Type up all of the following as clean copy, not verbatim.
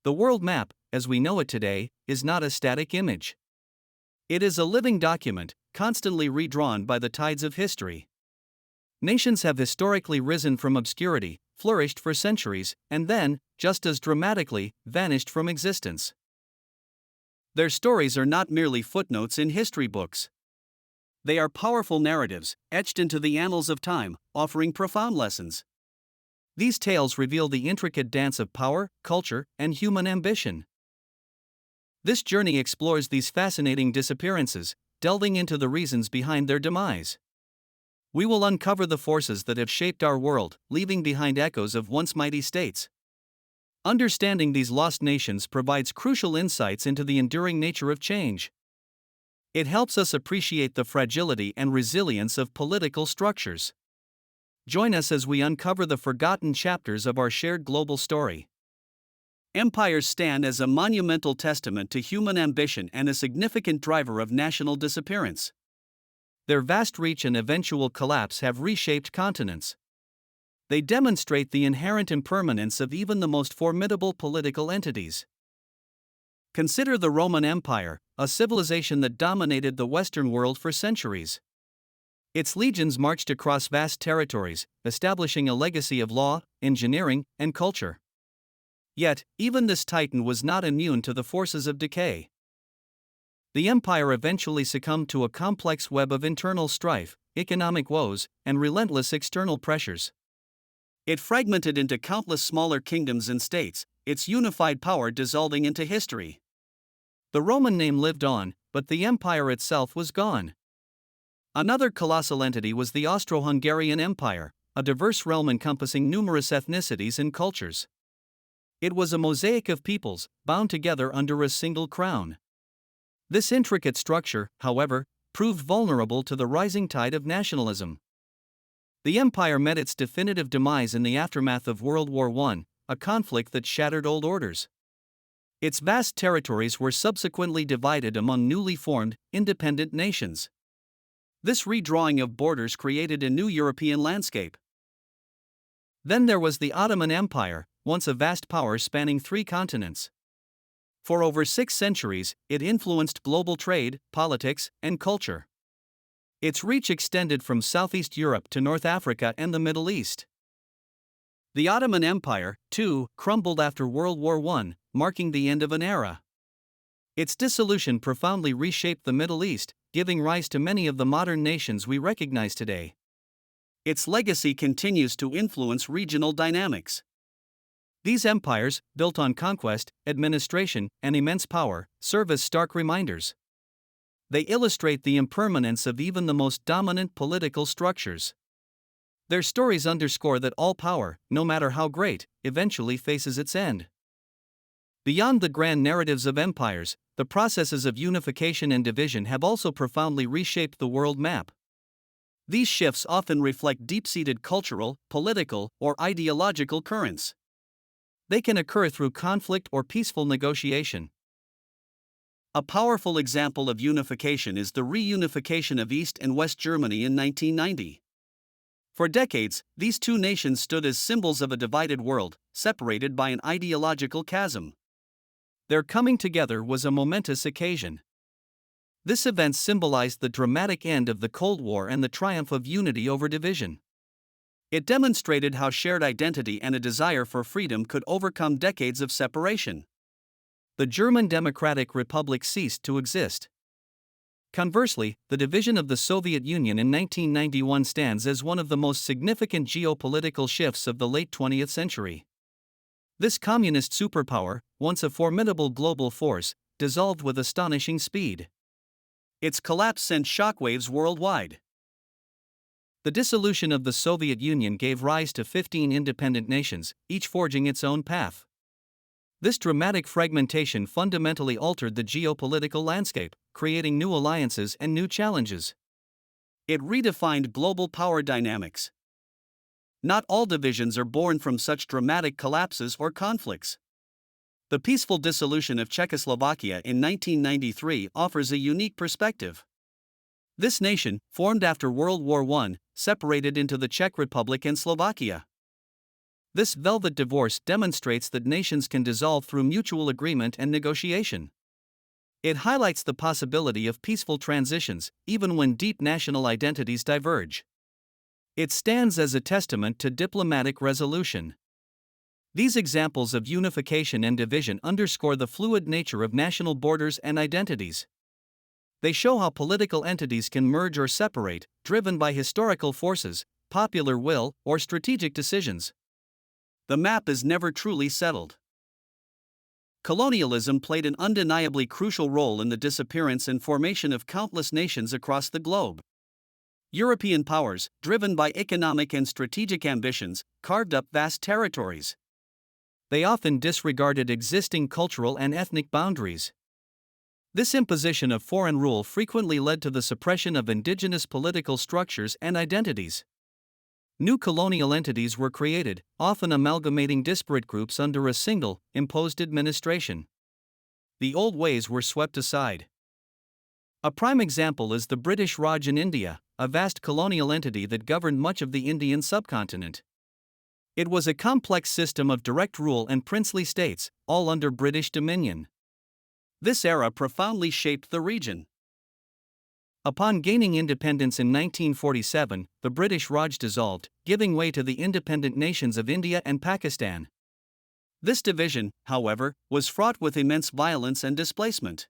The world map, as we know it today, is not a static image. It is a living document, constantly redrawn by the tides of history. Nations have historically risen from obscurity, flourished for centuries, and then, just as dramatically, vanished from existence. Their stories are not merely footnotes in history books. They are powerful narratives, etched into the annals of time, offering profound lessons. These tales reveal the intricate dance of power, culture, and human ambition. This journey explores these fascinating disappearances, delving into the reasons behind their demise. We will uncover the forces that have shaped our world, leaving behind echoes of once mighty states. Understanding these lost nations provides crucial insights into the enduring nature of change. It helps us appreciate the fragility and resilience of political structures. Join us as we uncover the forgotten chapters of our shared global story. Empires stand as a monumental testament to human ambition and a significant driver of national disappearance. Their vast reach and eventual collapse have reshaped continents. They demonstrate the inherent impermanence of even the most formidable political entities. Consider the Roman Empire, a civilization that dominated the Western world for centuries. Its legions marched across vast territories, establishing a legacy of law, engineering, and culture. Yet, even this titan was not immune to the forces of decay. The empire eventually succumbed to a complex web of internal strife, economic woes, and relentless external pressures. It fragmented into countless smaller kingdoms and states, its unified power dissolving into history. The Roman name lived on, but the empire itself was gone. Another colossal entity was the Austro-Hungarian Empire, a diverse realm encompassing numerous ethnicities and cultures. It was a mosaic of peoples, bound together under a single crown. This intricate structure, however, proved vulnerable to the rising tide of nationalism. The empire met its definitive demise in the aftermath of World War I, a conflict that shattered old orders. Its vast territories were subsequently divided among newly formed, independent nations. This redrawing of borders created a new European landscape. Then there was the Ottoman Empire, once a vast power spanning 3 continents. For over 6 centuries, it influenced global trade, politics, and culture. Its reach extended from Southeast Europe to North Africa and the Middle East. The Ottoman Empire, too, crumbled after World War I, marking the end of an era. Its dissolution profoundly reshaped the Middle East, giving rise to many of the modern nations we recognize today. Its legacy continues to influence regional dynamics. These empires, built on conquest, administration, and immense power, serve as stark reminders. They illustrate the impermanence of even the most dominant political structures. Their stories underscore that all power, no matter how great, eventually faces its end. Beyond the grand narratives of empires, the processes of unification and division have also profoundly reshaped the world map. These shifts often reflect deep-seated cultural, political, or ideological currents. They can occur through conflict or peaceful negotiation. A powerful example of unification is the reunification of East and West Germany in 1990. For decades, these 2 nations stood as symbols of a divided world, separated by an ideological chasm. Their coming together was a momentous occasion. This event symbolized the dramatic end of the Cold War and the triumph of unity over division. It demonstrated how shared identity and a desire for freedom could overcome decades of separation. The German Democratic Republic ceased to exist. Conversely, the division of the Soviet Union in 1991 stands as one of the most significant geopolitical shifts of the late 20th century. This communist superpower, once a formidable global force, dissolved with astonishing speed. Its collapse sent shockwaves worldwide. The dissolution of the Soviet Union gave rise to 15 independent nations, each forging its own path. This dramatic fragmentation fundamentally altered the geopolitical landscape, creating new alliances and new challenges. It redefined global power dynamics. Not all divisions are born from such dramatic collapses or conflicts. The peaceful dissolution of Czechoslovakia in 1993 offers a unique perspective. This nation, formed after World War I, separated into the Czech Republic and Slovakia. This velvet divorce demonstrates that nations can dissolve through mutual agreement and negotiation. It highlights the possibility of peaceful transitions, even when deep national identities diverge. It stands as a testament to diplomatic resolution. These examples of unification and division underscore the fluid nature of national borders and identities. They show how political entities can merge or separate, driven by historical forces, popular will, or strategic decisions. The map is never truly settled. Colonialism played an undeniably crucial role in the disappearance and formation of countless nations across the globe. European powers, driven by economic and strategic ambitions, carved up vast territories. They often disregarded existing cultural and ethnic boundaries. This imposition of foreign rule frequently led to the suppression of indigenous political structures and identities. New colonial entities were created, often amalgamating disparate groups under a single, imposed administration. The old ways were swept aside. A prime example is the British Raj in India, a vast colonial entity that governed much of the Indian subcontinent. It was a complex system of direct rule and princely states, all under British dominion. This era profoundly shaped the region. Upon gaining independence in 1947, the British Raj dissolved, giving way to the independent nations of India and Pakistan. This division, however, was fraught with immense violence and displacement.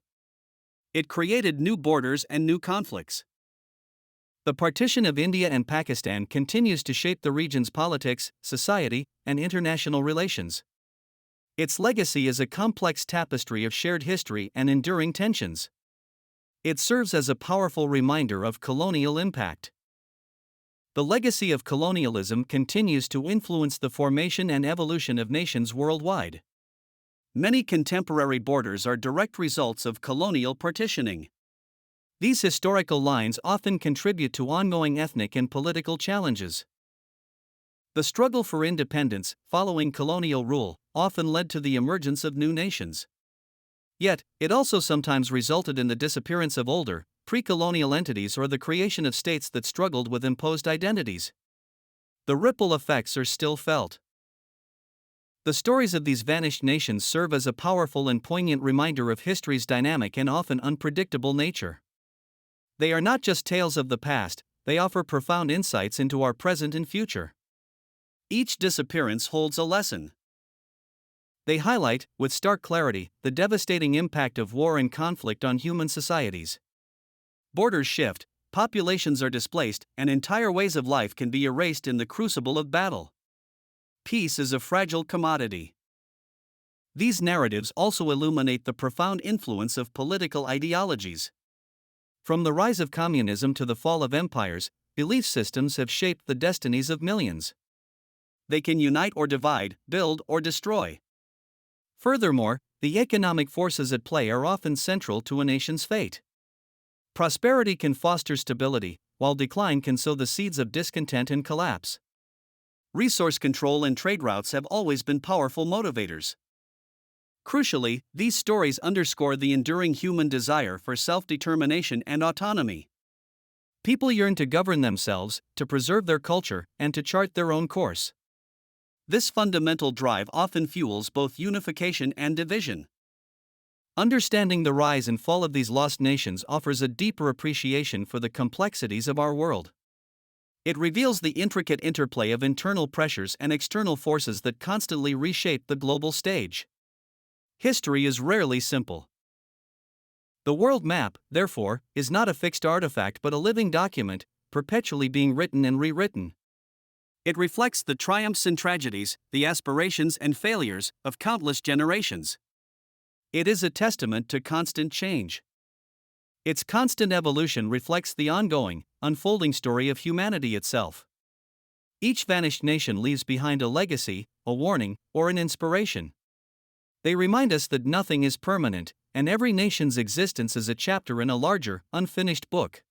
It created new borders and new conflicts. The partition of India and Pakistan continues to shape the region's politics, society, and international relations. Its legacy is a complex tapestry of shared history and enduring tensions. It serves as a powerful reminder of colonial impact. The legacy of colonialism continues to influence the formation and evolution of nations worldwide. Many contemporary borders are direct results of colonial partitioning. These historical lines often contribute to ongoing ethnic and political challenges. The struggle for independence, following colonial rule, often led to the emergence of new nations. Yet, it also sometimes resulted in the disappearance of older, pre-colonial entities or the creation of states that struggled with imposed identities. The ripple effects are still felt. The stories of these vanished nations serve as a powerful and poignant reminder of history's dynamic and often unpredictable nature. They are not just tales of the past, they offer profound insights into our present and future. Each disappearance holds a lesson. They highlight, with stark clarity, the devastating impact of war and conflict on human societies. Borders shift, populations are displaced, and entire ways of life can be erased in the crucible of battle. Peace is a fragile commodity. These narratives also illuminate the profound influence of political ideologies. From the rise of communism to the fall of empires, belief systems have shaped the destinies of millions. They can unite or divide, build or destroy. Furthermore, the economic forces at play are often central to a nation's fate. Prosperity can foster stability, while decline can sow the seeds of discontent and collapse. Resource control and trade routes have always been powerful motivators. Crucially, these stories underscore the enduring human desire for self-determination and autonomy. People yearn to govern themselves, to preserve their culture, and to chart their own course. This fundamental drive often fuels both unification and division. Understanding the rise and fall of these lost nations offers a deeper appreciation for the complexities of our world. It reveals the intricate interplay of internal pressures and external forces that constantly reshape the global stage. History is rarely simple. The world map, therefore, is not a fixed artifact but a living document, perpetually being written and rewritten. It reflects the triumphs and tragedies, the aspirations and failures of countless generations. It is a testament to constant change. Its constant evolution reflects the ongoing, unfolding story of humanity itself. Each vanished nation leaves behind a legacy, a warning, or an inspiration. They remind us that nothing is permanent, and every nation's existence is a chapter in a larger, unfinished book.